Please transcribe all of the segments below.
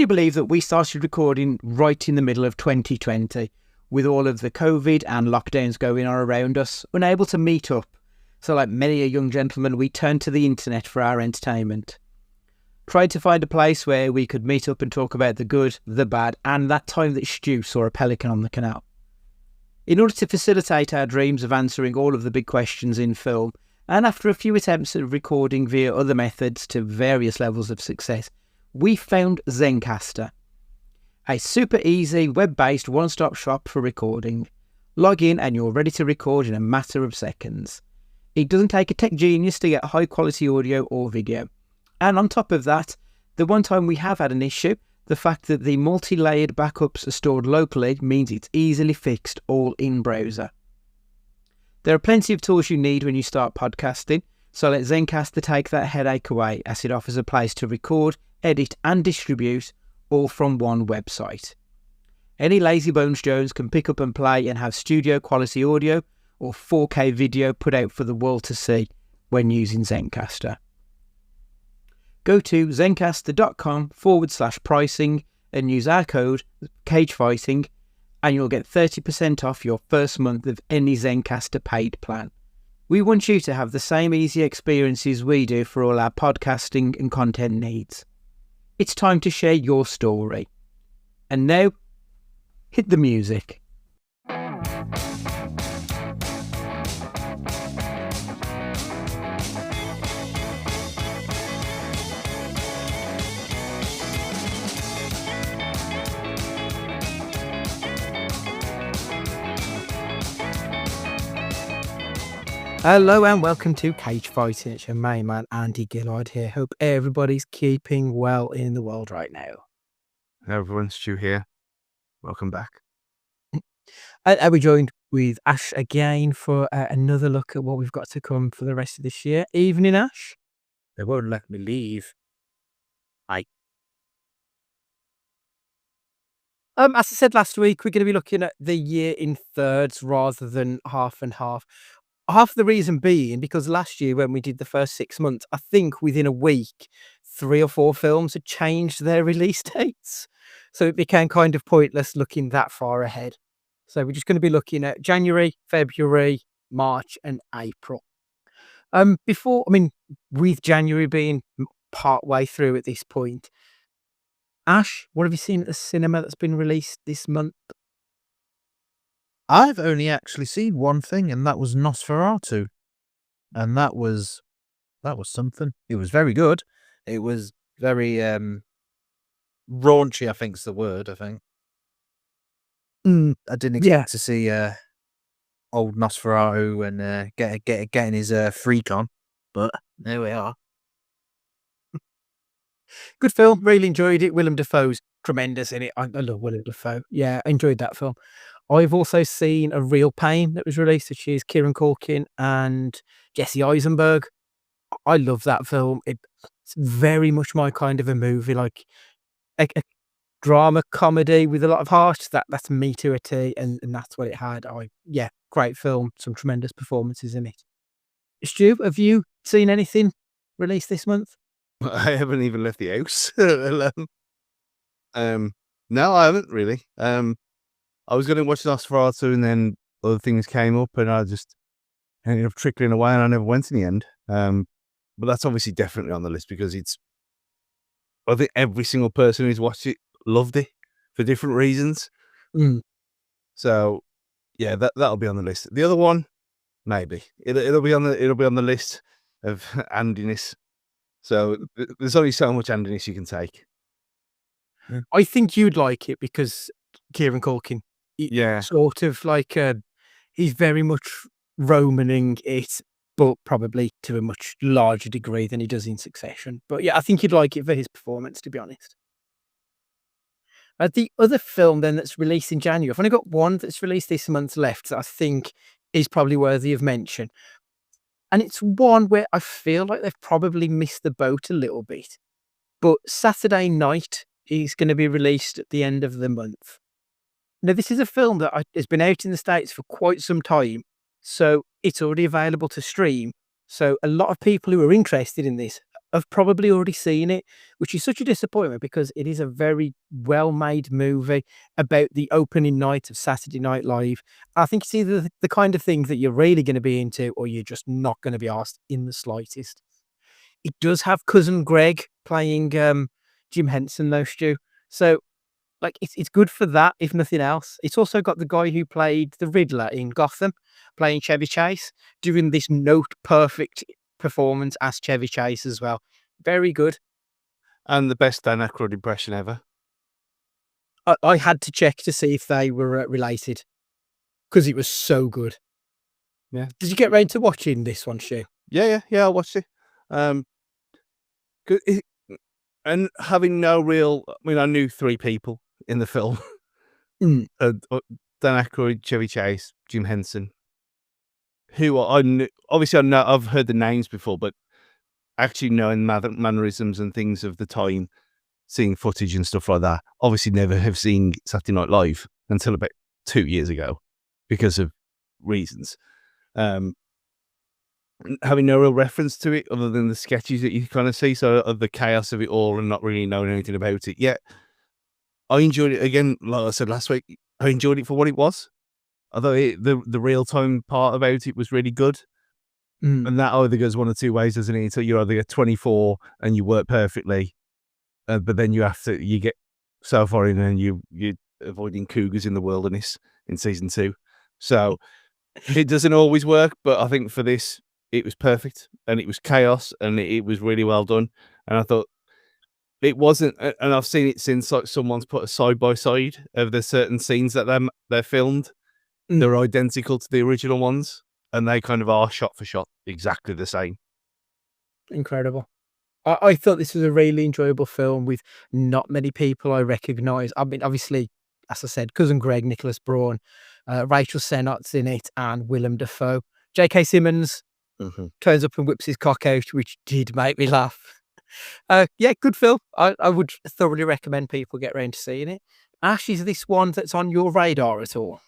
you believe that we started recording right in the middle of 2020 with all of the COVID and lockdowns going on around us, unable to meet up? So like many a young gentleman, we turned to the internet for our entertainment. Tried to find a place where we could meet up and talk about the good, the bad, and that time that Stu saw a pelican on the canal. In order to facilitate our dreams of answering all of the big questions in film, and after a few attempts at recording via other methods to various levels of success, we found Zencastr, a super easy web-based one-stop shop for recording. Log in and you're ready to record in a matter of seconds. It doesn't take a tech genius to get high quality audio or video. And on top of that, the one time we have had an issue, the fact that the multi-layered backups are stored locally means it's easily fixed all in browser. There are plenty of tools you need when you start podcasting, so let Zencastr take that headache away, as it offers a place to record, edit and distribute all from one website. Any lazy bones Jones can pick up and play and have studio quality audio or 4K video put out for the world to see when using Zencastr. Go to zencastr.com/pricing and use our code CAGEFIGHTING and you'll get 30% off your first month of any Zencastr paid plan. We want you to have the same easy experiences we do for all our podcasting and content needs. It's time to share your story. And now, hit the music. Hello and welcome to Cage Fighting. It's your main man Andy Gillard here. Hope everybody's keeping well in the world right now. Hello everyone, Stu here. Welcome back. And we're joined with Ash again for another look at what we've got to come for the rest of this year. Evening, Ash. They won't let me leave. As I said last week, we're going to be looking at the year in thirds rather than half and half. Half the reason being because last year when we did the first 6 months, I think within a week, 3 or 4 films had changed their release dates. So it became kind of pointless looking that far ahead. So we're just going to be looking at January, February, March and April. With January being part way through at this point, Ash, what have you seen at the cinema that's been released this month? I've only actually seen one thing, and that was Nosferatu. And that was something. It was very good. It was very raunchy, I think is the word, I think. I didn't expect to see old Nosferatu and getting his freak on, but there we are. Good film, really enjoyed it. Willem Dafoe's tremendous in it. I love Willem Dafoe. Yeah, I enjoyed that film. I've also seen A Real Pain that was released, which is Kieran Culkin and Jesse Eisenberg. I love that film. It's very much my kind of a movie, like a drama comedy with a lot of heart. That's me to a T, and that's what it had. Great film, some tremendous performances in it. Stu, have you seen anything released this month? I haven't even left the house. No, I haven't really. I was going to watch Nosferatu and then other things came up and I just ended up trickling away and I never went in the end. But that's obviously definitely on the list because I think every single person who's watched it loved it for different reasons. So yeah, that'll be on the list. The other one, maybe it'll be on the list of Andiness. So there's only so much Andiness you can take. I think you'd like it because Kieran Culkin, sort of like he's very much Romaning it, but probably to a much larger degree than he does in Succession. But yeah, I think you'd like it for his performance, to be honest. The other film then that's released in January, I've only got one that's released this month left that I think is probably worthy of mention. And it's one where I feel like they've probably missed the boat a little bit. But Saturday Night is going to be released at the end of the month. Now, this is a film that has been out in the States for quite some time, so it's already available to stream. So a lot of people who are interested in this have probably already seen it, which is such a disappointment because it is a very well-made movie about the opening night of Saturday Night Live. I think it's either the kind of thing that you're really going to be into or you're just not going to be asked in the slightest. It does have cousin Greg playing Jim Henson though, Stu. So like it's good for that, if nothing else. It's also got the guy who played the Riddler in Gotham playing Chevy Chase, doing this note perfect performance as Chevy Chase as well. Very good. And the best Dan Aykroyd impression ever. I had to check to see if they were related because it was so good. Yeah. Did you get round to watching this one, Stu? Yeah, I watched it. And having no real, I mean, I knew 3 people in the film. Mm. Dan Aykroyd, Chevy Chase, Jim Henson, who I knew, obviously I've heard the names before, but actually knowing mannerisms and things of the time, seeing footage and stuff like that, obviously never have seen Saturday Night Live until about 2 years ago because of reasons. Having no real reference to it other than the sketches that you kind of see, so of the chaos of it all and not really knowing anything about it. Yet I enjoyed it again, like I said last week. I enjoyed it for what it was. Although the real time part about it was really good. And that either goes one or two ways, doesn't it? So you either get 24 and you work perfectly, but then you get so far in and you're avoiding cougars in the wilderness in season 2. So it doesn't always work, but I think for this, it was perfect and it was chaos and it was really well done. And I thought it wasn't, and I've seen it since, like someone's put a side by side of the certain scenes that they're filmed. They're identical to the original ones, and they kind of are shot for shot exactly the same. Incredible. I thought this was a really enjoyable film with not many people I recognise. I mean, obviously, as I said, cousin Greg, Nicholas Braun, Rachel Sennott's in it, and Willem Dafoe. J.K. Simmons turns up and whips his cock out, which did make me laugh. Yeah, good film. I would thoroughly recommend people get around to seeing it. Ash, is this one that's on your radar at all?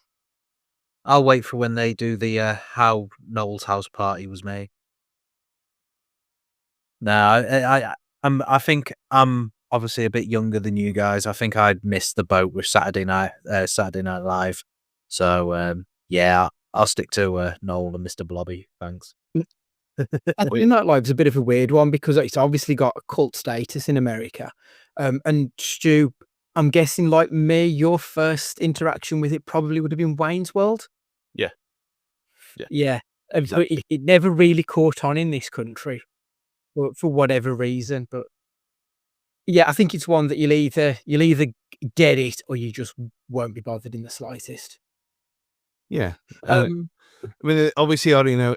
I'll wait for when they do the how Noel's house party was made. No, I think I'm obviously a bit younger than you guys. I think I'd missed the boat with Saturday Night Live. So yeah, I'll stick to Noel and Mr. Blobby. Thanks. Saturday Night Live's a bit of a weird one because it's obviously got a cult status in America. And Stu, I'm guessing like me, your first interaction with it probably would have been Wayne's World. Yeah. Exactly. It never really caught on in this country for whatever reason. But yeah, I think it's one that you'll either get it or you just won't be bothered in the slightest. Yeah. I mean, obviously, I don't know.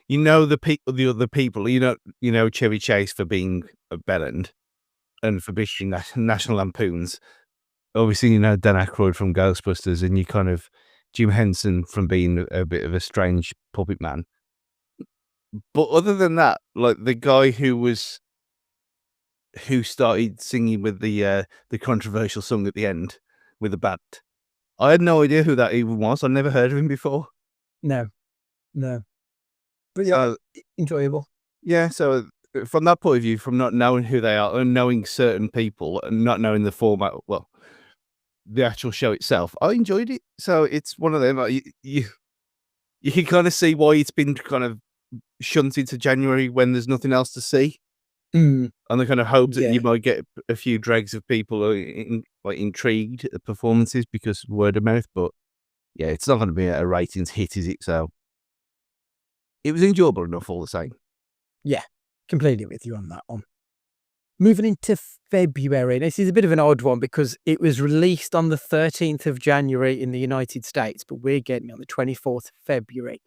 The other people. You know Chevy Chase for being a bellend and for being National Lampoons. Obviously, you know Dan Aykroyd from Ghostbusters, and you kind of Jim Henson from being a bit of a strange puppet man. But other than that, like the guy who started singing with the controversial song at the end with the band, I had no idea who that even was. I'd never heard of him before. No. But yeah, enjoyable. Yeah, so from that point of view, from not knowing who they are and knowing certain people and not knowing the format, well, the actual show itself, I enjoyed it. So it's one of them. You can kind of see why it's been kind of shunted to January when there's nothing else to see. And the kind of hopes that you might get a few dregs of people intrigued at the performances because word of mouth. But yeah, it's not going to be a ratings hit, is it? So it was enjoyable enough all the same. Yeah, completely with you on that one. Moving into February, this is a bit of an odd one because it was released on the 13th of January in the United States, but we're getting it on the 24th of February,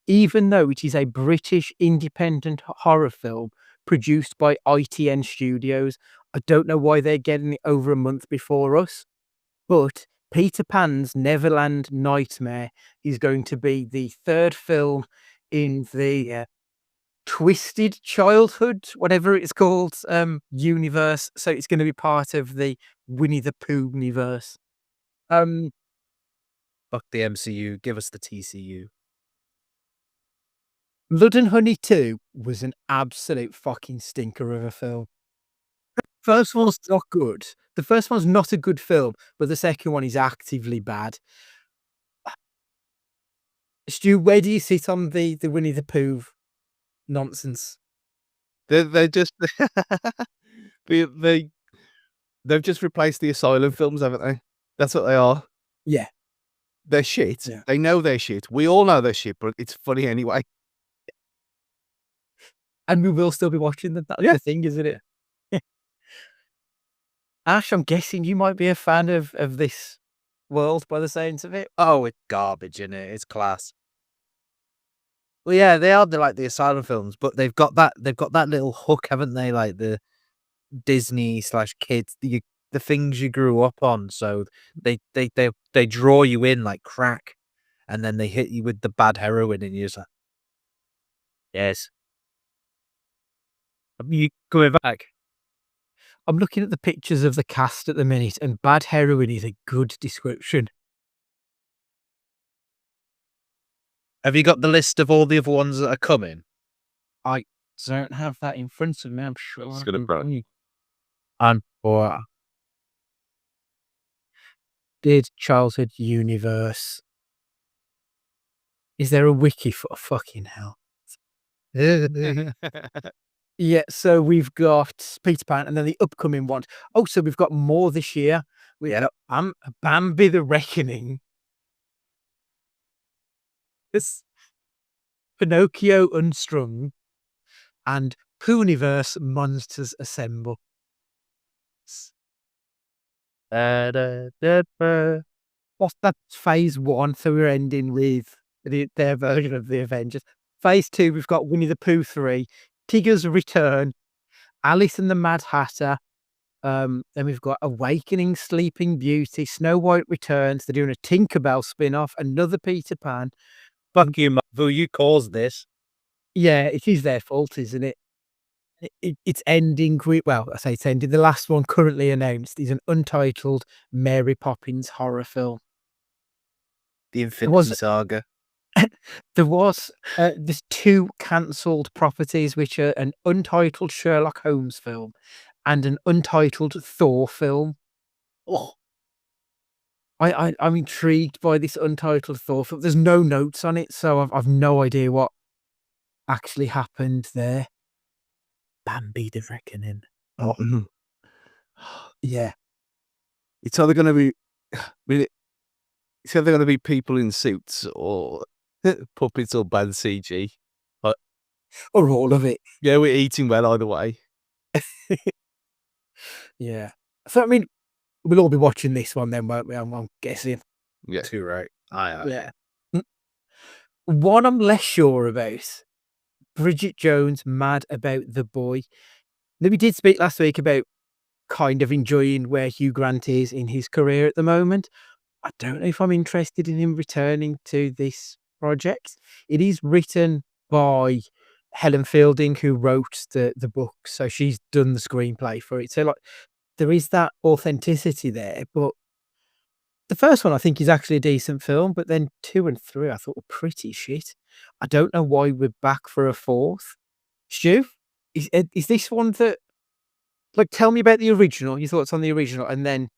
even though it is a British independent horror film produced by ITN Studios. I don't know why they're getting it over a month before us, but Peter Pan's Neverland Nightmare is going to be the third film in the Twisted Childhood, whatever it's called, universe. So it's going to be part of the Winnie the Pooh universe. Fuck the MCU, give us the TCU. Blood and Honey 2 was an absolute fucking stinker of a film. First one's not good. The first one's not a good film, but the second one is actively bad. Stu, where do you sit on the Winnie the Pooh nonsense? They're just they've just replaced the Asylum films, haven't they? That's what they are. Yeah. They're shit. Yeah. They know they're shit. We all know they're shit, but it's funny anyway. And we will still be watching them. That's Yeah. the thing, isn't it? Ash, I'm guessing you might be a fan of this world by the sounds of it. Oh, it's garbage, in it. It's class. Well, yeah, they are like the Asylum films, but they've got that little hook, haven't they? Like the Disney/kids, the things you grew up on. So they draw you in like crack, and then they hit you with the bad heroin, and you're just like, yes. Are you coming back? I'm looking at the pictures of the cast at the minute, and bad heroin is a good description. Have you got the list of all the other ones that are coming? I don't have that in front of me. I'm sure. It's gonna burn. And for Did Childhood Universe. Is there a wiki for fucking hell? Yeah, so we've got Peter Pan and then the upcoming one. Oh, so we've got more this year. We had Bambi the Reckoning. This Pinocchio Unstrung and Pooniverse Monsters Assemble. What's that? Phase 1, so we're ending with their version of the Avengers. Phase 2, we've got Winnie the Pooh 3, Tigger's Return, Alice and the Mad Hatter. Then we've got Awakening Sleeping Beauty, Snow White Returns. They're doing a Tinkerbell spin-off, another Peter Pan. fuck you, Marvel, you caused this. Yeah, it is their fault, isn't it? It's ending. Well, I say it's ending. The last one currently announced is an untitled Mary Poppins horror film. The Infinity Saga. There's 2 cancelled properties, which are an untitled Sherlock Holmes film and an untitled Thor film. Oh, I'm intrigued by this untitled Thor film. There's no notes on it, so I've no idea what actually happened there. Bambi the Reckoning. Oh. Yeah. It's either going to be, it's either going to be people in suits or puppets or bad CG. Or all of it. Yeah, we're eating well either way. Yeah. So, I mean, we'll all be watching this one then, won't we? I'm guessing. Yeah. Too right. Yeah. One I'm less sure about. Bridget Jones, Mad About the Boy. Now, we did speak last week about kind of enjoying where Hugh Grant is in his career at the moment. I don't know if I'm interested in him returning to this project. It is written by Helen Fielding, who wrote the book, so she's done the screenplay for it. So, like, there is that authenticity there, but the first one I think is actually a decent film, but then 2 and 3 I thought were pretty shit. I don't know why we're back for a 4th. Stu, is this one that, like, tell me about the original, your thoughts on the original, and then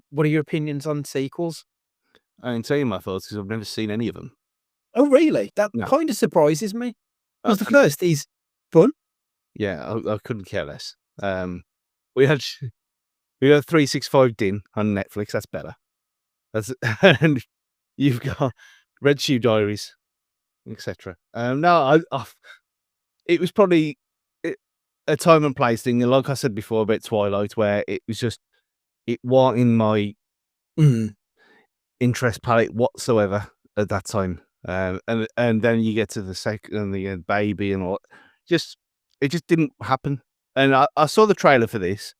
what are your opinions on sequels? I can tell you my thoughts because I've never seen any of them. Oh, really? That No. kind of surprises me. Because the first is fun. Yeah, I couldn't care less. We had 365 Din on Netflix. That's better. And you've got Red Shoe Diaries, etc. No, it was probably a time and place thing. Like I said before about Twilight, where it wasn't in my interest palette whatsoever at that time. And then you get to the second and the baby and all. It just didn't happen. And I saw the trailer for this,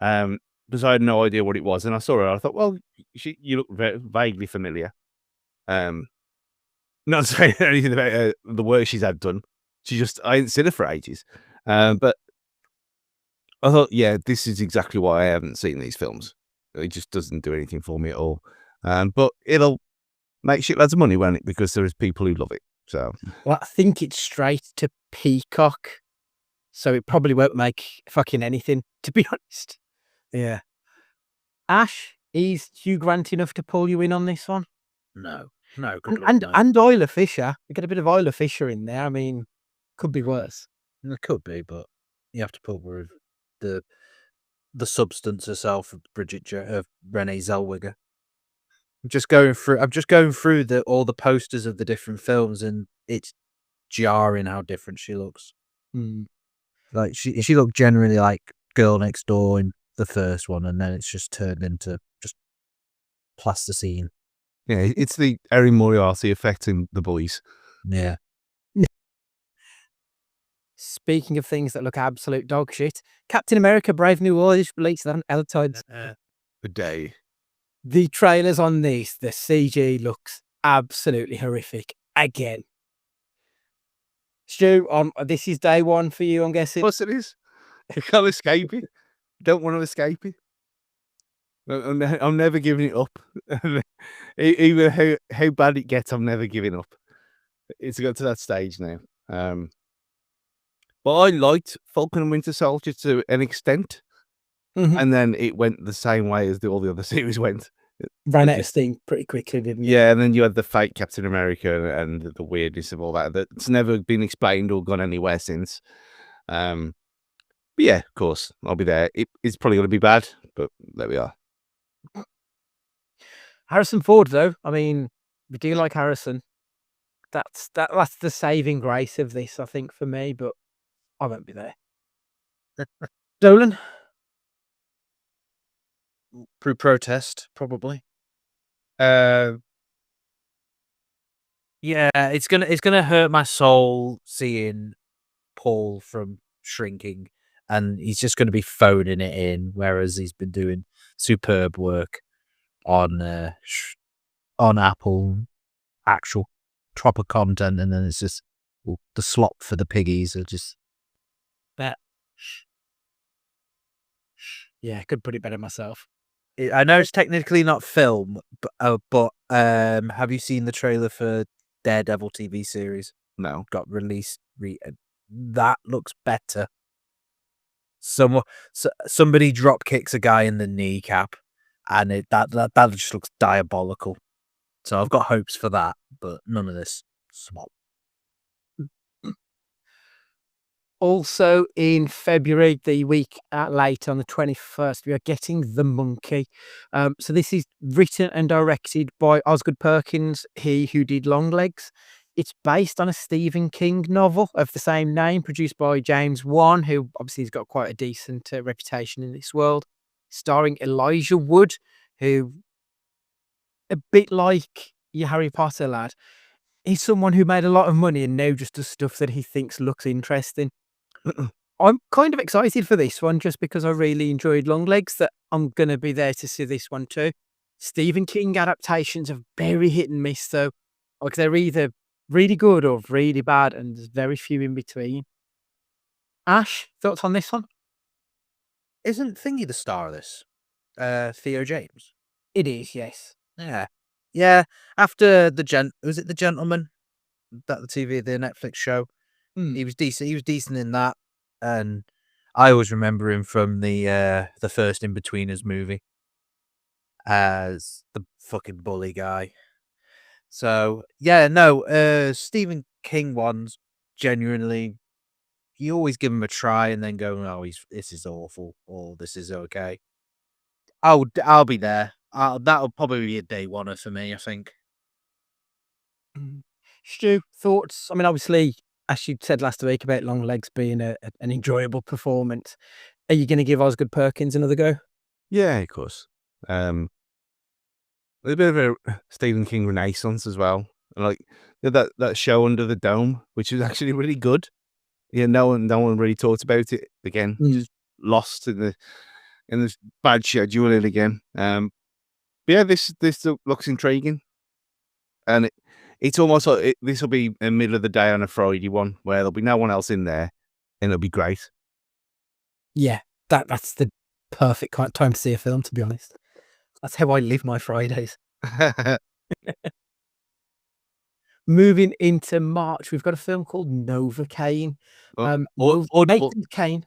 because I had no idea what it was, and I saw it. I thought, well, you look vaguely familiar. Not saying anything about the work she's had done. I hadn't seen her for ages. But I thought, yeah, this is exactly why I haven't seen these films. It just doesn't do anything for me at all. But it'll make shitloads of money, won't it? Because there is people who love it. So Well, I think it's straight to Peacock, so it probably won't make fucking anything, to be honest. Yeah. Ash, is Hugh Grant enough to pull you in on this one? No, good luck, And no. and Isla Fisher. We get a bit of Isla Fisher in there. I mean, could be worse. It could be, but you have to put with the substance herself of Renee Zellweger. I'm just going through all the posters of the different films, and it's jarring how different she looks. Hmm. Like she looked generally like Girl Next Door in the first one, and then it's just turned into just plasticine. yeah, it's the Erin Moriarty affecting the boys. Yeah. Speaking of things that look absolute dog shit, Captain America: Brave New World is released on Elitides. Good day. The trailers on this, the CG looks absolutely horrific again. Stu, this is day one for you, I'm guessing. Of course it is. You can't escape it. Don't want to escape it. I'm never giving it up. Even how bad it gets, I'm never giving up. It's got to that stage now. But I liked Falcon and Winter Soldier to an extent, and then it went the same way as all the other series went. Ran out of steam pretty quickly, didn't you? Yeah, and then you had the fake Captain America and the weirdness of all that. That's never been explained or gone anywhere since. But yeah, of course, I'll be there. It's probably going to be bad, but there we are. Harrison Ford, though, I mean, we do like Harrison. That's the saving grace of this, I think, for me, but I won't be there. Dolan? Through protest, probably. Yeah, it's gonna hurt my soul seeing Paul from Shrinking, and he's just gonna be phoning it in, whereas he's been doing superb work on Apple, actual proper content, and then it's just the slop for the piggies are just. Yeah, I could put it better myself. I know it's technically not film, but have you seen the trailer for Daredevil TV series? No. Got released. That looks better. Somebody drop kicks a guy in the kneecap, and that just looks diabolical. So I've got hopes for that, but none of this swap. Also in February, the week late on the 21st, we are getting The Monkey. So this is written and directed by Osgood Perkins, he who did Longlegs. It's based on a Stephen King novel of the same name, produced by James Wan, who obviously has got quite a decent reputation in this world, starring Elijah Wood, who, a bit like your Harry Potter lad, he's someone who made a lot of money and now just does stuff that he thinks looks interesting. I'm kind of excited for this one just because I really enjoyed Longlegs, that I'm going to be there to see this one too. Stephen King adaptations are very hit and miss though. Like they're either really good or really bad, and there's very few in between. Ash, thoughts on this one? Isn't Thingy the star of this? Theo James. It is, yes. Yeah. After was it The Gentleman? The Netflix show. He was decent. He was decent in that, and I always remember him from the first In-Betweeners movie as the fucking bully guy. So yeah, no, Stephen King ones genuinely, you always give him a try and then go, oh, this is awful or this is okay. I'll be there. That'll probably be a day one for me, I think. Stu, thoughts? I mean, obviously, as you said last week about Longlegs being an enjoyable performance, are you going to give Osgood Perkins another go? Yeah, of course. A bit of a Stephen King renaissance as well. And like that show Under the Dome, which was actually really good. Yeah, no one really talked about it again. Just lost in the bad scheduling again. But yeah, this looks intriguing, and it's almost like this will be a middle of the day on a Friday one where there'll be no one else in there, and it'll be great. Yeah, that's the perfect kind of time to see a film, to be honest. That's how I live my Fridays. moving into March, we've got a film called Novocaine. Audible, Nathan Kane.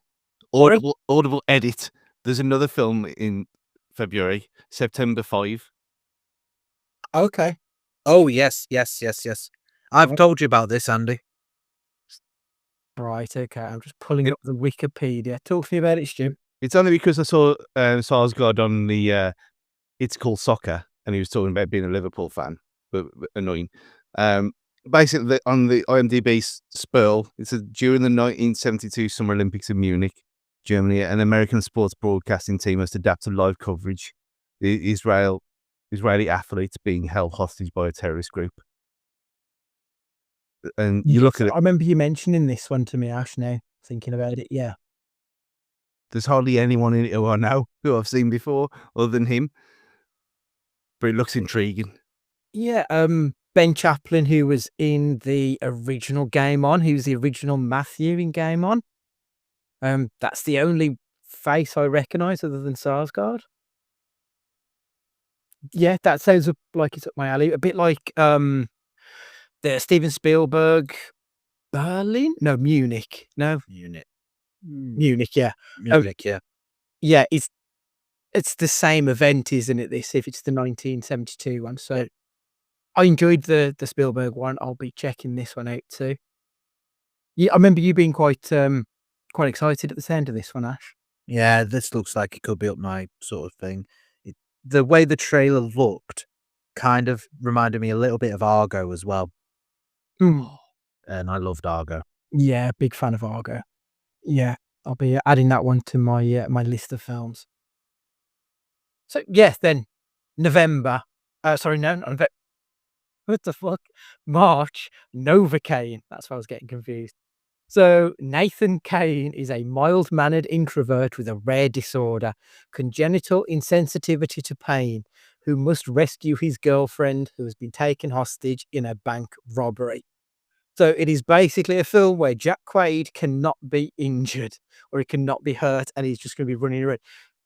Sorry? audible edit. There's another film in February, September 5. Okay. Oh yes. I've told you about this, Andy. Right, okay. I'm just pulling up the Wikipedia. Talk to me about it, Stu. It's only because I saw Sarsgaard on the It's Called Soccer, and he was talking about being a Liverpool fan, but annoying. Basically, on the IMDb Spurl, it says during the 1972 Summer Olympics in Munich, Germany, an American sports broadcasting team must adapt to live coverage. The Israeli athletes being held hostage by a terrorist group. And you look at it, I remember you mentioning this one to me, Ash, now, thinking about it. Yeah. there's hardly anyone in it who I know who I've seen before other than him. But it looks intriguing. Yeah, Ben Chaplin, who was in the original Game On, who's the original Matthew in Game On. That's the only face I recognise other than Sarsgaard. Yeah, that sounds like it's up my alley. A bit like the Steven Spielberg Berlin? No, Munich. No, Unit. Munich, yeah. Munich, yeah. Yeah, it's the same event, isn't it, this, if it's the 1972 one. So I enjoyed the Spielberg one. I'll be checking this one out too. Yeah, I remember you being quite excited at the sound of this one, Ash. Yeah, this looks like it could be up my sort of thing. The way the trailer looked kind of reminded me a little bit of Argo as well. And I loved Argo. Yeah, big fan of Argo. Yeah, I'll be adding that one to my my list of films. So yes, then November. Sorry, no, not November. What the fuck? March. Novocaine. That's why I was getting confused. So Nathan Kane is a mild-mannered introvert with a rare disorder, congenital insensitivity to pain, who must rescue his girlfriend who has been taken hostage in a bank robbery. So it is basically a film where Jack Quaid cannot be injured or he cannot be hurt and he's just going to be running around.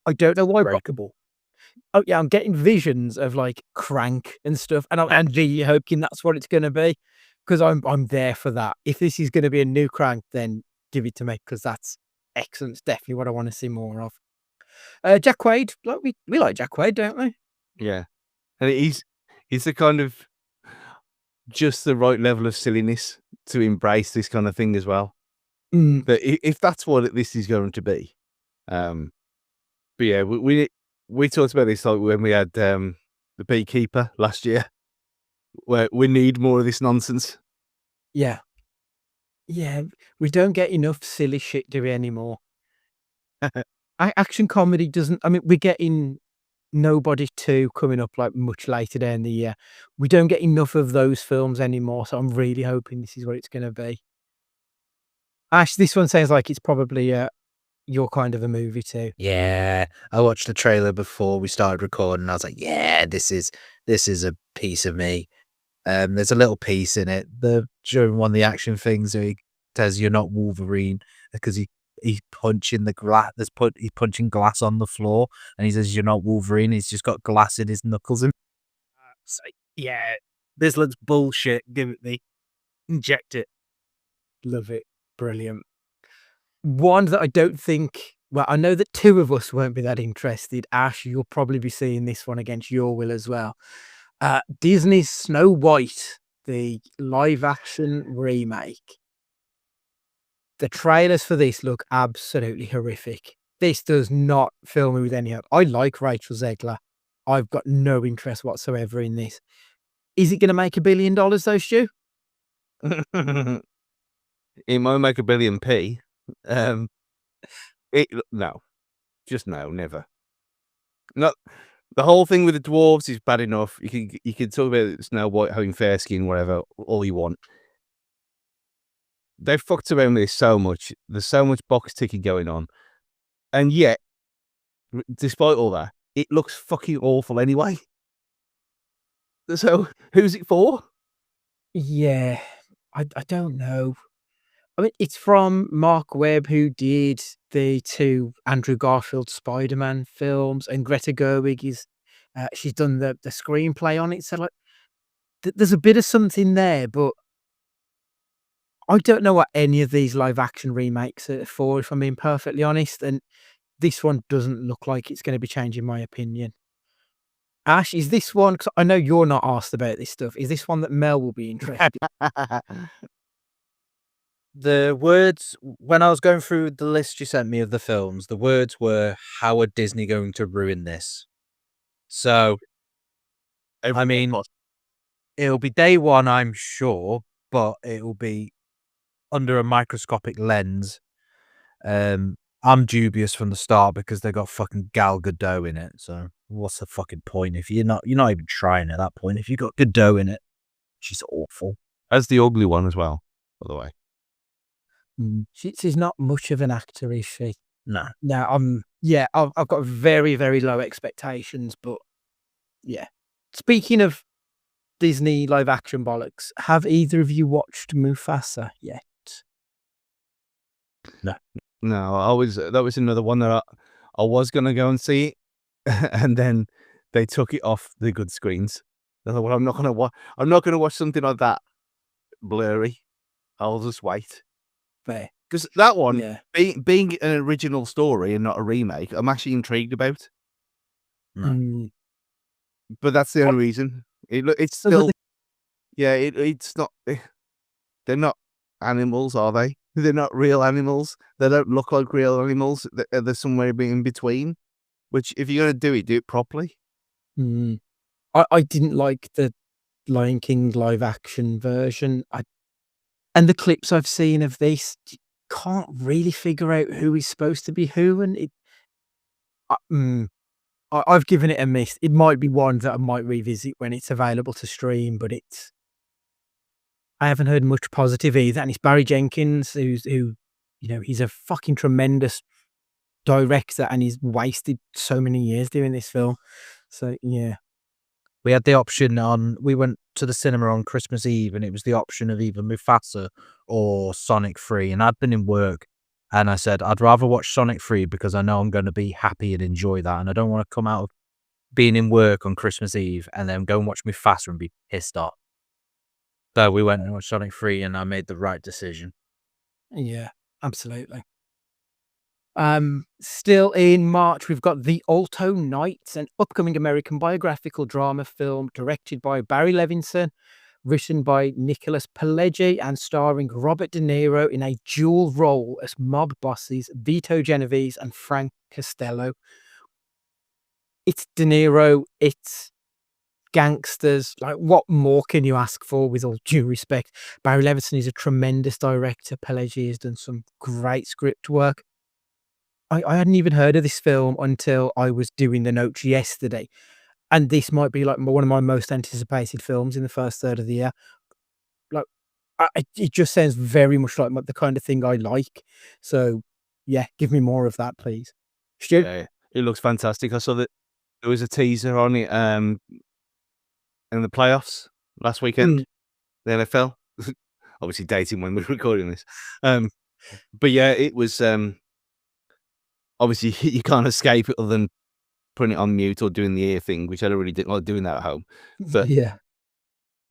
I don't know why. Breakable. Oh yeah, I'm getting visions of like Crank and stuff, and I'm really hoping that's what it's going to be, because I'm there for that. If this is going to be a new Crank, then give it to me, because that's excellent. It's definitely what I want to see more of. Jack Quaid, like we like Jack Quaid, don't we? Yeah. And he's the kind of just the right level of silliness to embrace this kind of thing as well. But if that's what this is going to be, but yeah, we talked about this like when we had the Beekeeper last year, where we need more of this nonsense. Yeah, yeah. We don't get enough silly shit, do we, anymore? Action comedy doesn't. I mean, we're getting Nobody 2 coming up like much later down the year. We don't get enough of those films anymore, so I'm really hoping this is what it's going to be. Ash, this one sounds like it's probably your kind of a movie too. Yeah, I watched the trailer before we started recording. And I was like, "Yeah, this is a piece of me." There's a little piece in it. During one of the action things, where he says, "You're not Wolverine," because he's punching the glass. He's punching glass on the floor, and he says, "You're not Wolverine." He's just got glass in his knuckles. And so, yeah, this looks bullshit. Give it me, inject it. Love it. Brilliant. One that I don't think, well, I know that two of us won't be that interested. Ash, you'll probably be seeing this one against your will as well. Disney's Snow White, the live action remake. The trailers for this look absolutely horrific. This does not fill me with any hope. I like Rachel Zegler. I've got no interest whatsoever in this. Is it going to make $1 billion though, Stu? It might make $1 billion. No, just no, never. Not the whole thing with the dwarves is bad enough. You can talk about Snow White having fair skin, whatever, all you want. They've fucked around with this so much. There's so much box ticking going on, and yet, despite all that, it looks fucking awful anyway. So, who's it for? Yeah, I don't know. I mean, it's from Mark Webb, who did the 2 Andrew Garfield Spider-Man films, and Greta Gerwig is she's done the screenplay on it. So like, there's a bit of something there, but I don't know what any of these live action remakes are for, if I'm being perfectly honest. And this one doesn't look like it's going to be changing my opinion. Ash, is this one? Because I know you're not asked about this stuff. Is this one that Mel will be interested in? The words, when I was going through the list you sent me of the films, the words were, how are Disney going to ruin this? So, I mean, it'll be day one, I'm sure, but it'll be under a microscopic lens. I'm dubious from the start because they got fucking Gal Gadot in it. So what's the fucking point if you're not even trying at that point? If you got Gadot in it, she's awful. As the ugly one as well, by the way. She's not much of an actor, is she? No. No, I've got very, very low expectations, but yeah. Speaking of Disney live action bollocks, have either of you watched Mufasa yet? No, that was another one that I was gonna go and see, and then they took it off the good screens. I thought, well, I'm not gonna watch something like that blurry. I'll just wait. Fair. Because that one, Yeah. being an original story and not a remake, I'm actually intrigued about. But that's the only reason. It's still, it's not. They're not animals, are they? They're not real animals. They don't look like real animals. They're somewhere in between. Which, if you're gonna do it properly. I didn't like the Lion King live action version. And the clips I've seen of this, you can't really figure out who is supposed to be who, and I've given it a miss. It might be one that I might revisit when it's available to stream, but I haven't heard much positive either. And it's Barry Jenkins, who he's a fucking tremendous director, and he's wasted so many years doing this film. So yeah. We had the option we went to the cinema on Christmas Eve, and it was the option of either Mufasa or Sonic 3. And I'd been in work, and I said, I'd rather watch Sonic 3 because I know I'm going to be happy and enjoy that. And I don't want to come out of being in work on Christmas Eve and then go and watch Mufasa and be pissed off. So we went and watched Sonic 3, and I made the right decision. Yeah, absolutely. Still in March, we've got The Alto Knights, an upcoming American biographical drama film directed by Barry Levinson, written by Nicholas Pileggi, and starring Robert De Niro in a dual role as mob bosses Vito Genovese and Frank Costello. It's De Niro, it's gangsters. Like, what more can you ask for, with all due respect? Barry Levinson is a tremendous director. Pileggi has done some great script work. I hadn't even heard of this film until I was doing the notes yesterday. And this might be like one of my most anticipated films in the first third of the year. Like, it just sounds very much like the kind of thing I like. So yeah, give me more of that, please. Stu? Yeah, it looks fantastic. I saw that there was a teaser on it in the playoffs last weekend. The NFL. Obviously dating when we're recording this. But yeah, it was obviously you can't escape it other than putting it on mute or doing the ear thing, which I don't really didn't like doing that at home. But yeah,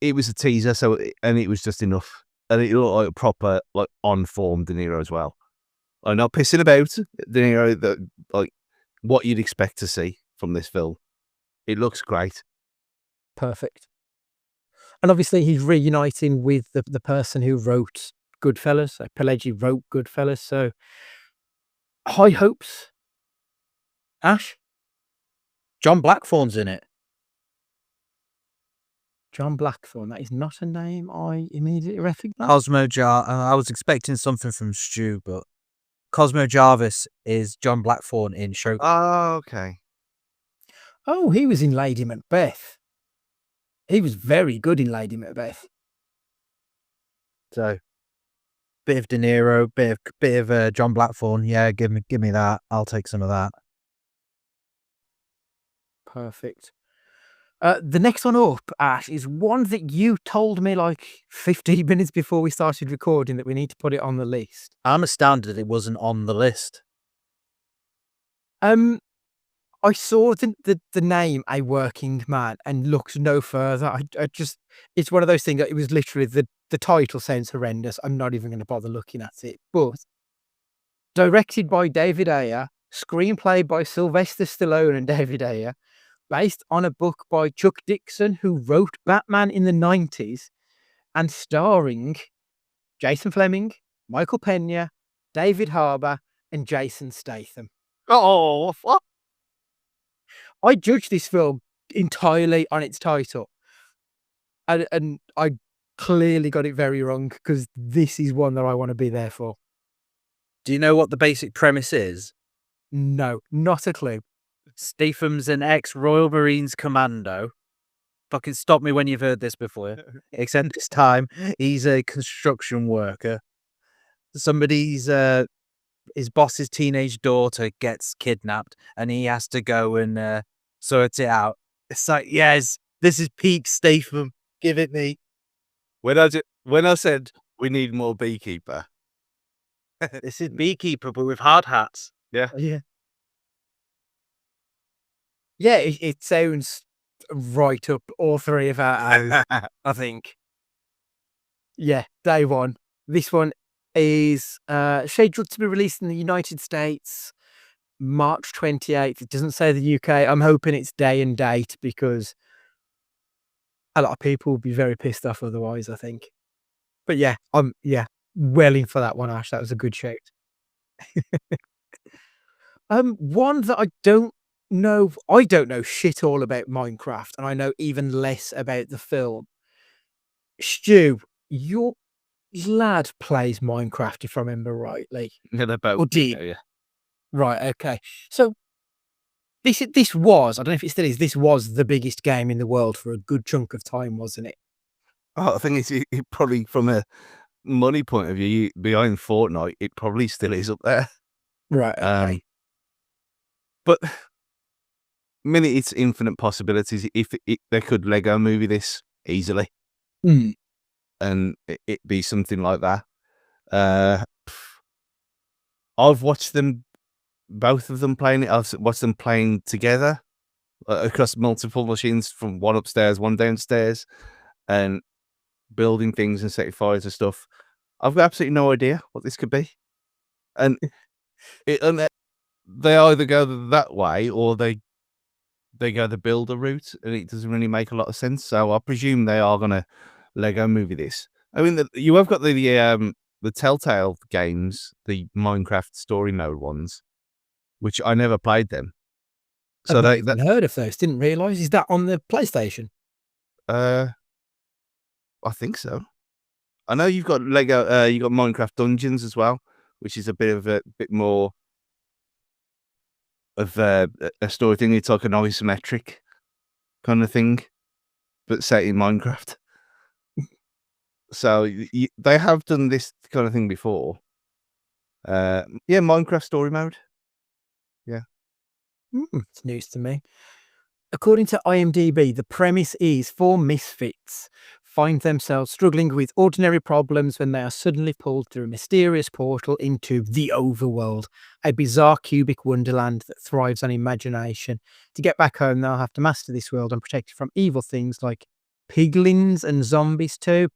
it was a teaser, and it was just enough. And it looked like a proper, like, on form De Niro as well. I'm not pissing about De Niro, like what you'd expect to see from this film. It looks great. perfect. And obviously he's reuniting with the person who wrote Goodfellas. So Pileggi wrote Goodfellas, so high hopes. Ash? John Blackthorne's in it. John Blackthorne. That is not a name I immediately recognize. Cosmo I was expecting something from Stu, but Cosmo Jarvis is John Blackthorne in Show. Oh, okay. Oh, he was in Lady Macbeth. He was very good in Lady Macbeth. So, bit of De Niro, bit of John Blackthorne. Yeah, give me that. I'll take some of that. Perfect. The next one up, Ash, is one that you told me like 15 minutes before we started recording that we need to put it on the list. I'm astounded it wasn't on the list. I I saw the name A Working Man and looked no further. I just, it's one of those things that it was literally the title sounds horrendous. I'm not even going to bother looking at it. But directed by David Ayer, screenplay by Sylvester Stallone and David Ayer, based on a book by Chuck Dixon, who wrote Batman in the 90s, and starring Jason Fleming, Michael Pena, David Harbour, and Jason Statham. Oh, what? I judged this film entirely on its title, and I clearly got it very wrong, because this is one that I want to be there for. Do you know what the basic premise is? No, not a clue. Statham's an ex-Royal Marines commando. Fucking stop me when you've heard this before. Except this time, he's a construction worker. Somebody's his boss's teenage daughter gets kidnapped, and he has to go and sort it out. It's like, yes, this is peak Statham. Give it me. When I said we need more beekeeper, This is Beekeeper, but with hard hats. Yeah. Yeah, it sounds right up all three of our alleys, I think. Yeah, day one. This one is scheduled to be released in the United States March 28th. It doesn't say the UK. I'm hoping it's day and date, because a lot of people will be very pissed off otherwise, I think. But yeah, I'm well in for that one, Ash. That was a good shout. One that I don't know shit all about Minecraft, and I know even less about the film. Stu, your lad plays Minecraft, if I remember rightly. yeah, they're both. Or did. Yeah. Right, okay. So this was, I don't know if it still is, this was the biggest game in the world for a good chunk of time, wasn't it? Oh, I think it probably, from a money point of view, behind Fortnite, it probably still is up there. Right, okay. But I mean, it's infinite possibilities. If they could Lego movie this easily, and it be something like that. I've watched them, both of them playing it. I've watched them playing together across multiple machines, from one upstairs, one downstairs, and building things and setting fires and stuff. I've got absolutely no idea what this could be, and they either go that way or they go the builder route, and it doesn't really make a lot of sense. So I presume they are gonna Lego movie this. I mean, you have got the Telltale games, the Minecraft story mode ones, which I never played them. So I've not even heard of those. Didn't realise. Is that on the PlayStation? I think so. I know you've got Lego. You got Minecraft Dungeons as well, which is a bit more of a story thing. It's like an isometric kind of thing, but set in Minecraft. So they have done this kind of thing before. Yeah, Minecraft story mode. Yeah. It's news to me. According to IMDb, the premise is 4 misfits find themselves struggling with ordinary problems when they are suddenly pulled through a mysterious portal into the overworld, a bizarre cubic wonderland that thrives on imagination. To get back home, they'll have to master this world and protect it from evil things like piglins and zombies too,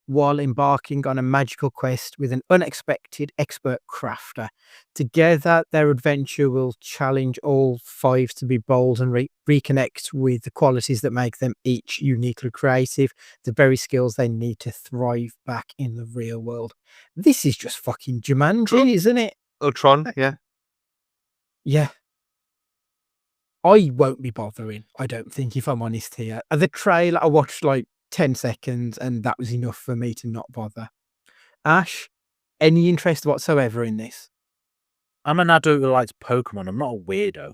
while embarking on a magical quest with an unexpected expert crafter. Together, their adventure will challenge all 5 to be bold and reconnect with the qualities that make them each uniquely creative, the very skills they need to thrive back in the real world. This is just fucking Jumanji, isn't it? Tron, yeah. Yeah. I won't be bothering, I don't think, if I'm honest here. The trailer, I watched like 10 seconds, and that was enough for me to not bother. Ash, any interest whatsoever in this? I'm an adult who likes Pokemon. I'm not a weirdo.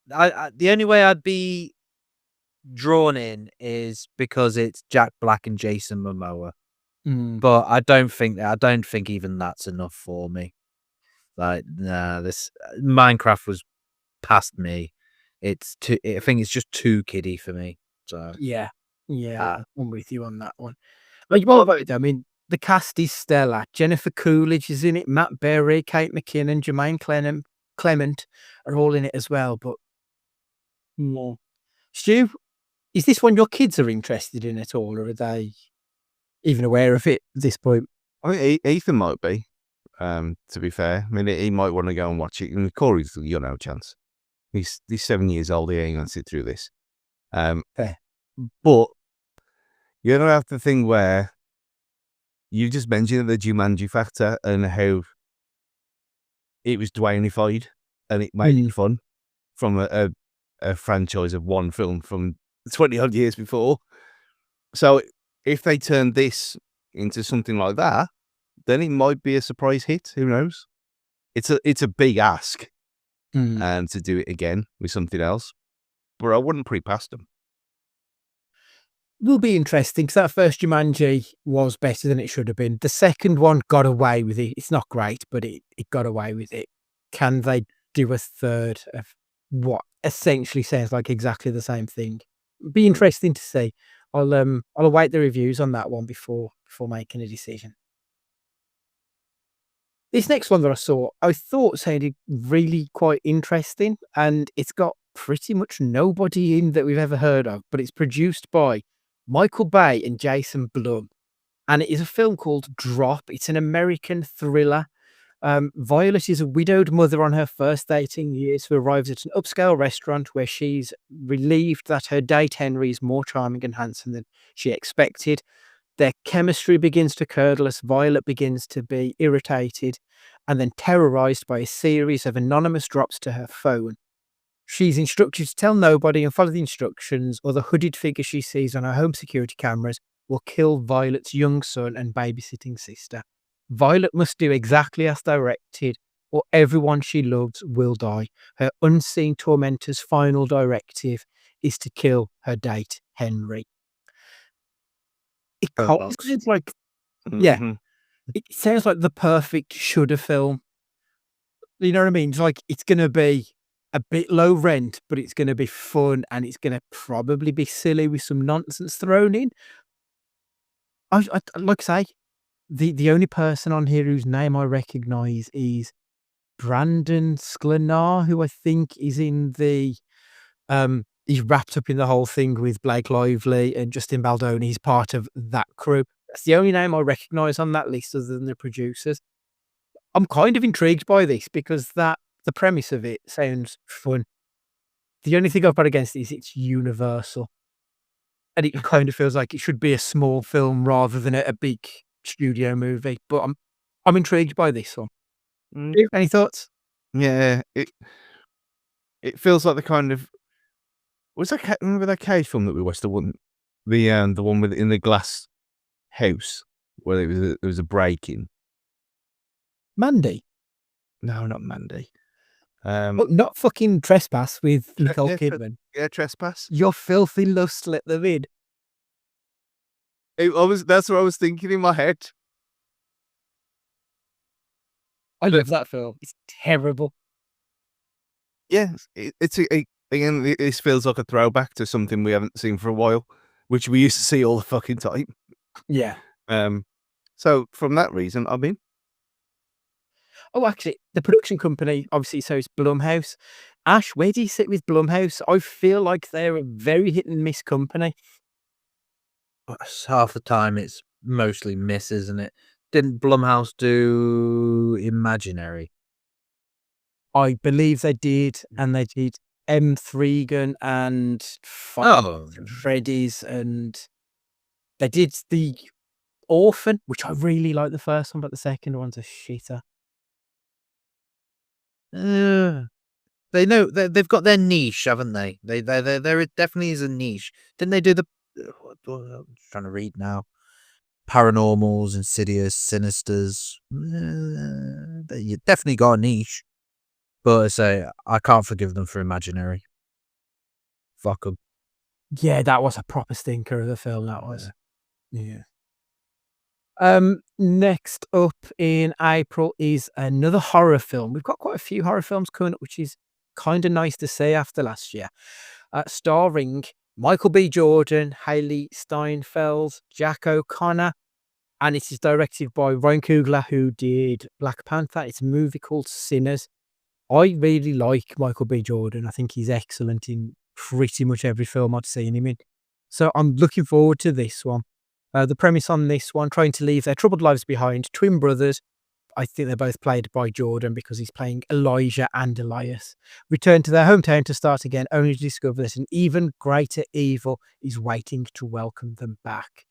The only way I'd be drawn in is because it's Jack Black and Jason Momoa. But I don't think even that's enough for me. Like, nah, this Minecraft was past me. I think it's just too kiddie for me. So Yeah, I'm with you on that one. Like, what about it? I mean, the cast is stellar. Jennifer Coolidge is in it. Matt Berry, Kate McKinnon, Jermaine Clement are all in it as well. But more. Stu, is this one your kids are interested in at all, or are they even aware of it at this point? I mean, Ethan might be. To be fair, I mean, he might want to go and watch it. And Corey's, you know, chance. He's 7 years old. He ain't gonna sit through this. Fair. But you don't have the thing where you just mentioned the Jumanji factor and how it was Dwayne-ified and it made it fun from a franchise of one film from 20 odd years before. So if they turn this into something like that, then it might be a surprise hit. Who knows? It's a big ask to do it again with something else, but I wouldn't put it past them. Will be interesting because that first Jumanji was better than it should have been. The second one got away with it. It's not great, but it got away with it. Can they do a third of what essentially sounds like exactly the same thing? Be interesting to see. I'll await the reviews on that one before making a decision. This next one that I thought sounded really quite interesting, and it's got pretty much nobody in that we've ever heard of, but it's produced by Michael Bay and Jason Blum, and it is a film called Drop. It's an American thriller. Violet is a widowed mother on her first 18 years who arrives at an upscale restaurant where she's relieved that her date Henry is more charming and handsome than she expected. Their chemistry begins to curdle as Violet begins to be irritated and then terrorized by a series of anonymous drops to her phone. She's instructed to tell nobody and follow the instructions, or the hooded figure she sees on her home security cameras will kill Violet's young son and babysitting sister. Violet must do exactly as directed, or everyone she loves will die. Her unseen tormentor's final directive is to kill her date, Henry. It sounds like, it sounds like the perfect shoulda film. You know what I mean? It's like it's going to be a bit low rent, but it's going to be fun and it's going to probably be silly with some nonsense thrown in. I like I say, the only person on here whose name I recognise is Brandon Sklenar, who I think is in the he's wrapped up in the whole thing with Blake Lively and Justin Baldoni. He's part of that crew. That's the only name I recognise on that list other than the producers. I'm kind of intrigued by this because the premise of it sounds fun. The only thing I've got against it is it's Universal. And it kind of feels like it should be a small film rather than a big studio movie. But I'm intrigued by this one. Any thoughts? Yeah, it feels like the kind of remember that cage film that we watched, the one with in the glass house where there was a break in. Mandy? No, not Mandy. Not fucking Trespass with Nicole Kidman. Trespass. Your filthy lust let them in. That's what I was thinking in my head. I love that film. It's terrible. Yeah, again, this feels like a throwback to something we haven't seen for a while, which we used to see all the fucking time. Yeah. So from that reason, I'm in. Oh, actually, the production company, obviously, so it's Blumhouse. Ash, where do you sit with Blumhouse? I feel like they're a very hit and miss company. Half the time it's mostly miss, isn't it? Didn't Blumhouse do Imaginary? I believe they did, and they did M. Gun and Freddy's, and they did The Orphan, which I really like the first one, but the second one's a shitter. They know they've got their niche, haven't they? There definitely is a niche. Didn't they do I'm trying to read now. Paranormals, Insidious, Sinisters. You definitely got a niche. But I say I can't forgive them for Imaginary. Fuck them. Yeah, that was a proper stinker of a film. That was. Yeah. Next up in April is another horror film. We've got quite a few horror films coming up, which is kind of nice to see after last year. Starring Michael B. Jordan, Haley Steinfeld, Jack O'Connor, and it is directed by Ryan Coogler, who did Black Panther. It's a movie called Sinners. I really like Michael B. Jordan. I think he's excellent in pretty much every film I've seen him in. So I'm looking forward to this one. The premise on this one, trying to leave their troubled lives behind, twin brothers. I think they're both played by Jordan because he's playing Elijah and Elias. Return to their hometown to start again, only to discover that an even greater evil is waiting to welcome them back.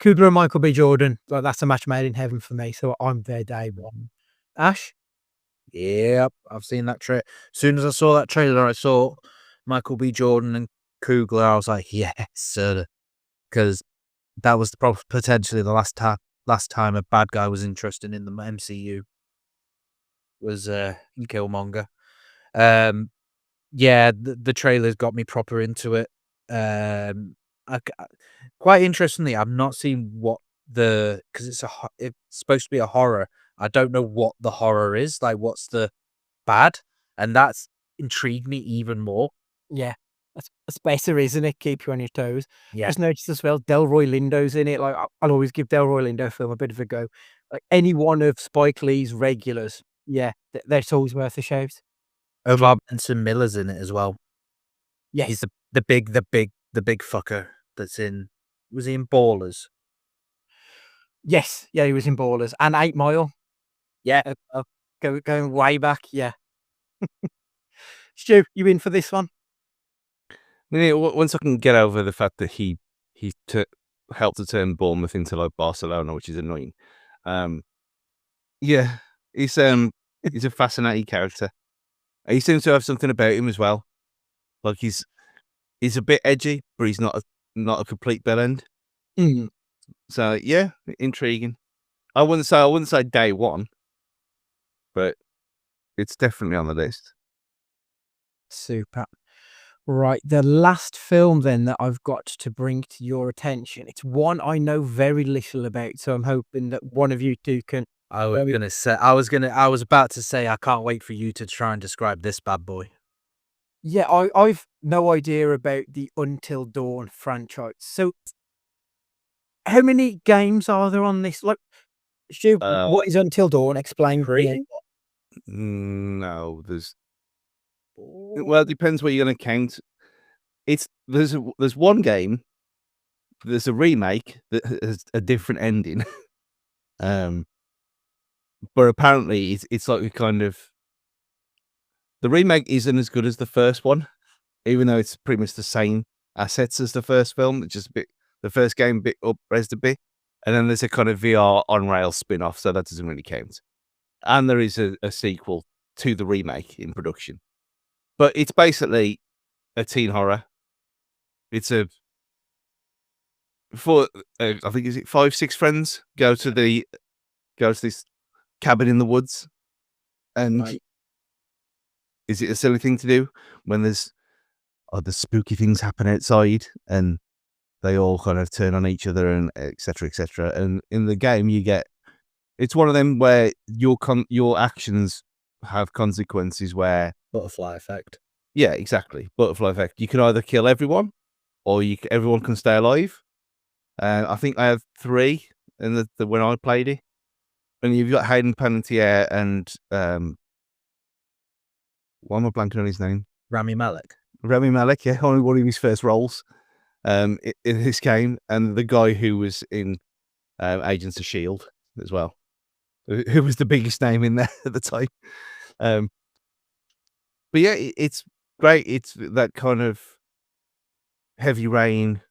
Coogler and Michael B. Jordan, like that's a match made in heaven for me. So I'm there day one. Ash? Yep, I've seen that trailer. As soon as I saw that trailer, I saw Michael B. Jordan and Coogler. I was like, yes, sir. Because that was potentially the last time a bad guy was interested in the MCU. Was Killmonger. Yeah, the trailer's got me proper into it. Quite interestingly, I've not seen what because it's supposed to be a horror. I don't know what the horror is, like what's the bad, and that's intrigued me even more. Yeah, that's better, isn't it? Keep you on your toes. Yeah. Just noticed as well, Delroy Lindo's in it. Like I'll always give Delroy Lindo film a bit of a go. Like any one of Spike Lee's regulars, yeah, they're always worth a shout. Bob Benson Miller's in it as well. Yes, He's the big fucker that's in. Was he in Ballers? yes, yeah, he was in Ballers and 8 Mile. Yeah. Going way back, yeah. Stu, you in for this one? Yeah, once I can get over the fact that he helped to turn Bournemouth into like Barcelona, which is annoying. Yeah, he's a fascinating character. He seems to have something about him as well. Like he's a bit edgy, but he's not a complete bellend. Mm. So yeah, intriguing. I wouldn't say day one, but it's definitely on the list. Super. Right, the last film then that I've got to bring to your attention. It's one I know very little about, so I'm hoping that one of you two can. I was about to say I can't wait for you to try and describe this bad boy. Yeah, I've no idea about the Until Dawn franchise. So, how many games are there on this? Like, Stu, what is Until Dawn? Explain. No, well, it depends what you're going to count. There's one game. There's a remake that has a different ending. But apparently it's like a kind of the remake isn't as good as the first one, even though it's pretty much the same assets as the first film. It's just the first game bit up-resed a bit, and then there's a kind of VR on rail spin-off, so that doesn't really count. And there is a sequel to the remake in production. But it's basically a teen horror. It's I think is it 5-6 friends go to this cabin in the woods, and Right. is it a silly thing to do when there's spooky things happen outside and they all kind of turn on each other and etc. And in the game it's one of them where your actions have consequences where Butterfly effect. Yeah, exactly. Butterfly effect. You can either kill everyone or everyone can stay alive. I think I have 3 in the when I played it. And you've got Hayden Panettiere and why am I blanking on his name? Rami Malek. Rami Malek, yeah, only one of his first roles in this game, and the guy who was in Agents of S.H.I.E.L.D. as well, who was the biggest name in there at the time. But yeah, it's great. It's that kind of heavy rain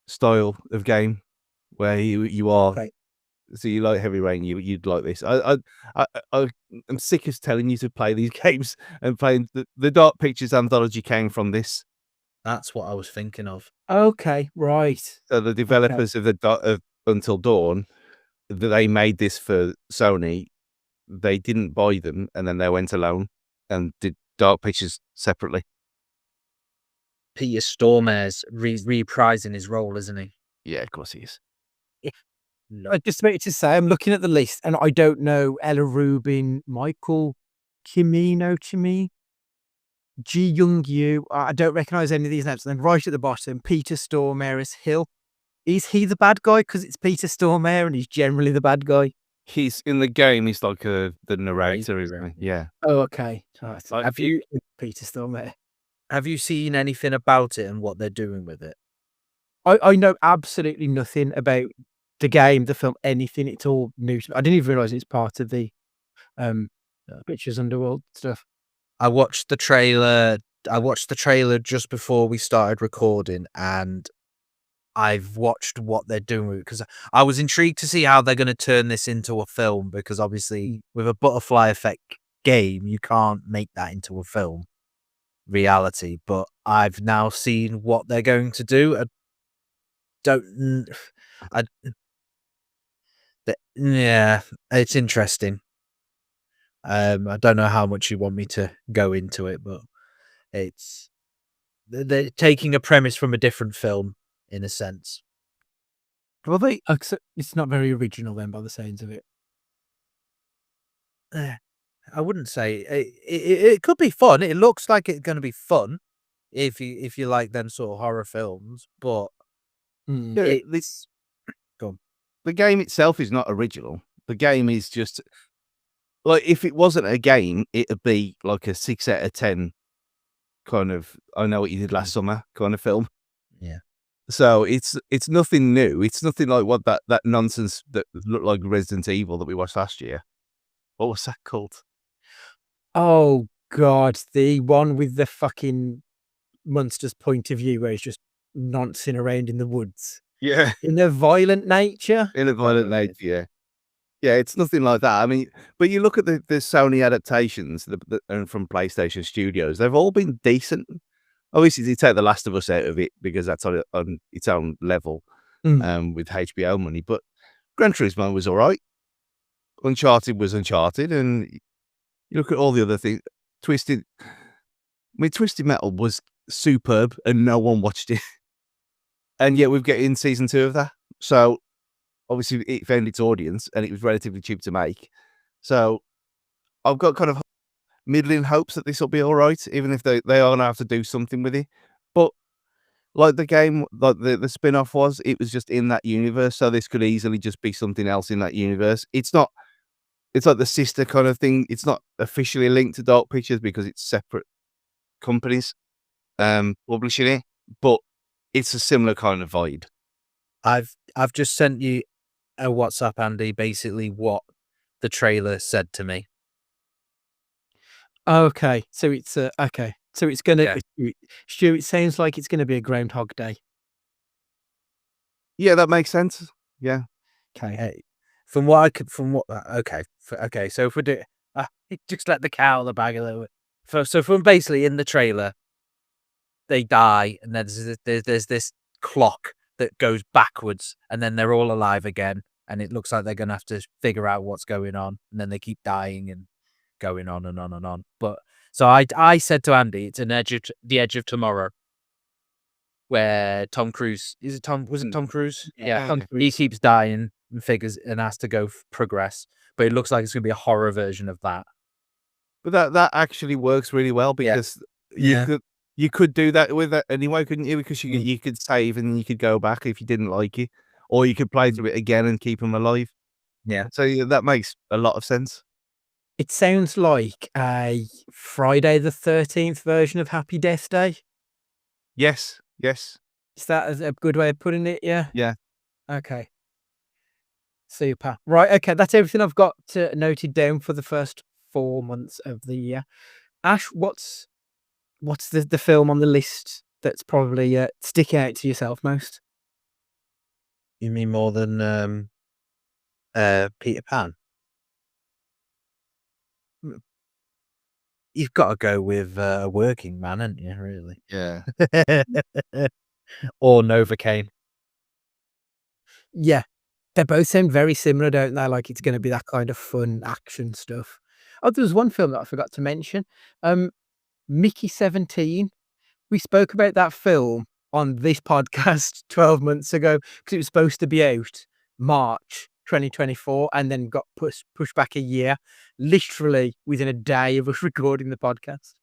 style of game where you are. Right. So you like heavy rain, you'd like this. I'm sick of telling you to play these games and playing the Dark Pictures anthology came from this. That's what I was thinking of. Okay, right. So the developers of Until Dawn, they made this for Sony. They didn't buy them, and then they went alone and did Dark Pictures separately. Peter Stormare's reprising his role, isn't he? Yeah, of course he is. I just about to say, I'm looking at the list and I don't know Ella Rubin, Michael Cimino, Ji Young Yu. I don't recognize any of these names. And then right at the bottom, Peter Stormare as Hill. Is he the bad guy because it's Peter Stormare and he's generally the bad guy? He's in the game. He's like the narrator, isn't he? Yeah. Oh, okay. All right. Like- Have you Peter Stormare? Have you seen anything about it and what they're doing with it? I know absolutely nothing about the game, the film, anything. It's all new to me. I didn't even realize it's part of the Pictures Underworld stuff. I watched the trailer. I watched the trailer just before we started recording, and I've watched what they're doing with it because I was intrigued to see how they're going to turn this into a film. Because obviously, with a butterfly effect game, you can't make that into a film reality. But I've now seen what they're going to do. Yeah, it's interesting. I don't know how much you want me to go into it, but they're taking a premise from a different film in a sense. Well, it's not very original then, by the sounds of it. I wouldn't say it could be fun. It looks like it's going to be fun if you like them sort of horror films, but Yeah, the game itself is not original. The game is just like, if it wasn't a game, it'd be like a 6 out of 10 kind of I Know What You Did Last Summer kind of film. Yeah. So it's nothing new. It's nothing like what that nonsense that looked like Resident Evil that we watched last year. What was that called? Oh God, the one with the fucking monster's point of view where he's just noncing around in the woods. Yeah. In a violent nature. In a violent nature, yeah. Yeah, it's nothing like that. I mean, but you look at the Sony adaptations and from PlayStation Studios, they've all been decent. Obviously, you take The Last of Us out of it because that's on its own level with HBO money. But Gran Turismo was all right. Uncharted was Uncharted. And you look at all the other things. Twisted Metal was superb and no one watched it. And yet we've got in season 2 of that. So obviously it found its audience and it was relatively cheap to make. So I've got kind of middling hopes that this will be all right, even if they are going to have to do something with it. But like the game, like the spin-off was, it was just in that universe. So this could easily just be something else in that universe. It's not, it's like the sister kind of thing. It's not officially linked to Dark Pictures because it's separate companies publishing it, but it's a similar kind of vibe. I've just sent you a WhatsApp, Andy, basically what the trailer said to me. Okay, so it's okay. So it's gonna, Yeah. Stu, it sounds like it's gonna be a Groundhog Day. Yeah, that makes sense. Yeah. Okay. Hey, okay. So if we do, just let the cow in the bag a little bit. So from basically in the trailer, they die, and then there's this clock that goes backwards, and then they're all alive again, and it looks like they're gonna have to figure out what's going on, and then they keep dying and going on and on and on. But so I said to Andy, it's the Edge of Tomorrow, where Tom Cruise was it Tom Cruise? Yeah, Tom he Cruise. keeps dying and figures and has to go progress, but it looks like it's gonna be a horror version of that. But that actually works really well because you could do that with that anyway, couldn't you? Because you could save and you could go back if you didn't like it, or you could play through it again and keep them alive. Yeah. So that makes a lot of sense. It sounds like a Friday the 13th version of Happy Death Day. Yes. Is that a good way of putting it? Yeah. Yeah. Okay. Super. Right. Okay. That's everything I've got noted down for the first 4 months of the year. Ash, what's the film on the list that's probably sticking out to yourself most? You mean more than Peter Pan? You've got to go with Working Man, haven't you? Really? Yeah. Or Novocaine. Yeah. They both sound very similar, don't they? Like it's going to be that kind of fun action stuff. Oh, there was one film that I forgot to mention. Mickey 17. We spoke about that film on this podcast 12 months ago because it was supposed to be out March 2024 and then got pushed back a year, literally within a day of us recording the podcast.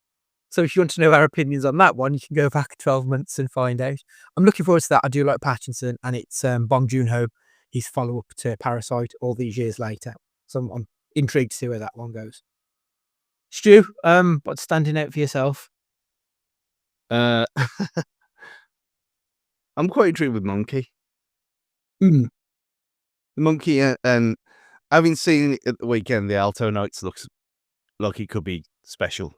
So if you want to know our opinions on that one, you can go back 12 months and find out. I'm looking forward to that. I do like Pattinson, and it's Bong Joon-ho, his follow-up to Parasite all these years later. So I'm intrigued to see where that one goes. Stu, what's standing out for yourself? I'm quite intrigued with Monkey. Mm. The Monkey, and having seen it at the weekend, the Alto Nights looks like it could be special.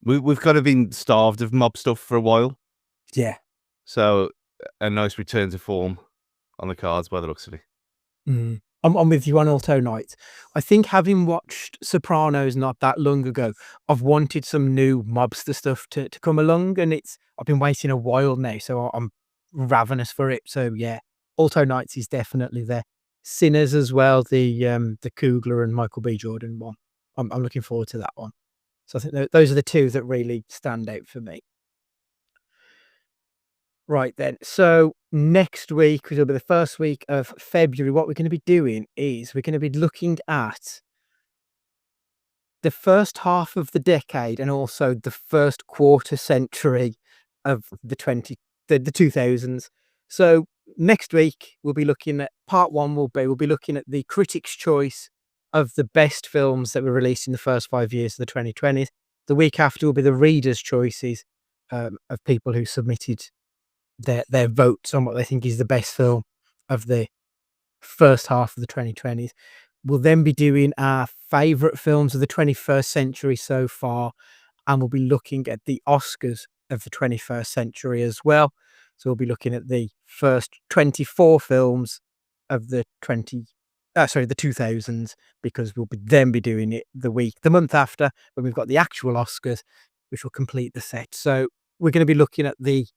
We've kind of been starved of mob stuff for a while, Yeah. so a nice return to form on the cards by the looks of it. Mm. I'm with you on Alto Nights. I think having watched Sopranos not that long ago, I've wanted some new mobster stuff to come along, and I've been waiting a while now, so I'm ravenous for it. So yeah, Alto Nights is definitely there. Sinners as well, the Coogler and Michael B. Jordan one. I'm looking forward to that one. So I think those are the two that really stand out for me. Right then. So next week, which will be the first week of February, what we're going to be doing is we're going to be looking at the first half of the decade and also the first quarter century of the 2000s. So next week we'll be looking at part one. We'll be looking at the critics' choice of the best films that were released in the first 5 years of the 2020s. The week after will be the readers' choices of people who submitted their votes on what they think is the best film of the first half of the 2020s. We'll then be doing our favourite films of the 21st century so far, and we'll be looking at the Oscars of the 21st century as well. So we'll be looking at the first 24 films of the 2000s, because we'll then be doing it the month after, when we've got the actual Oscars, which will complete the set. So we're going to be looking at the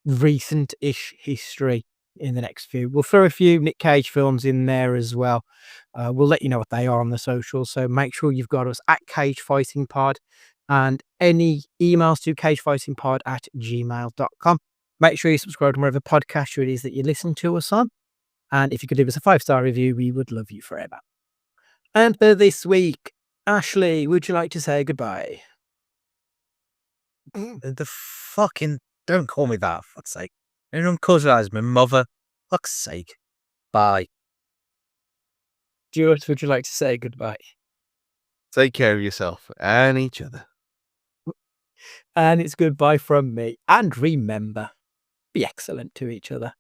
recent-ish history in the next few. We'll throw a few Nick Cage films in there as well. We'll let you know what they are on the social, so make sure you've got us at Cage Fighting Pod, and any emails to cagefightingpod@gmail.com. Make sure you subscribe to whatever podcast it is that you listen to us on, and if you could leave us a 5-star review, we would love you forever. And for this week, Ashley, would you like to say goodbye? The fucking... Don't call me that, for fuck's sake. You don't call her as my mother. Fuck's sake. Bye. Stuart, would you like to say goodbye? Take care of yourself and each other. And it's goodbye from me. And remember, be excellent to each other.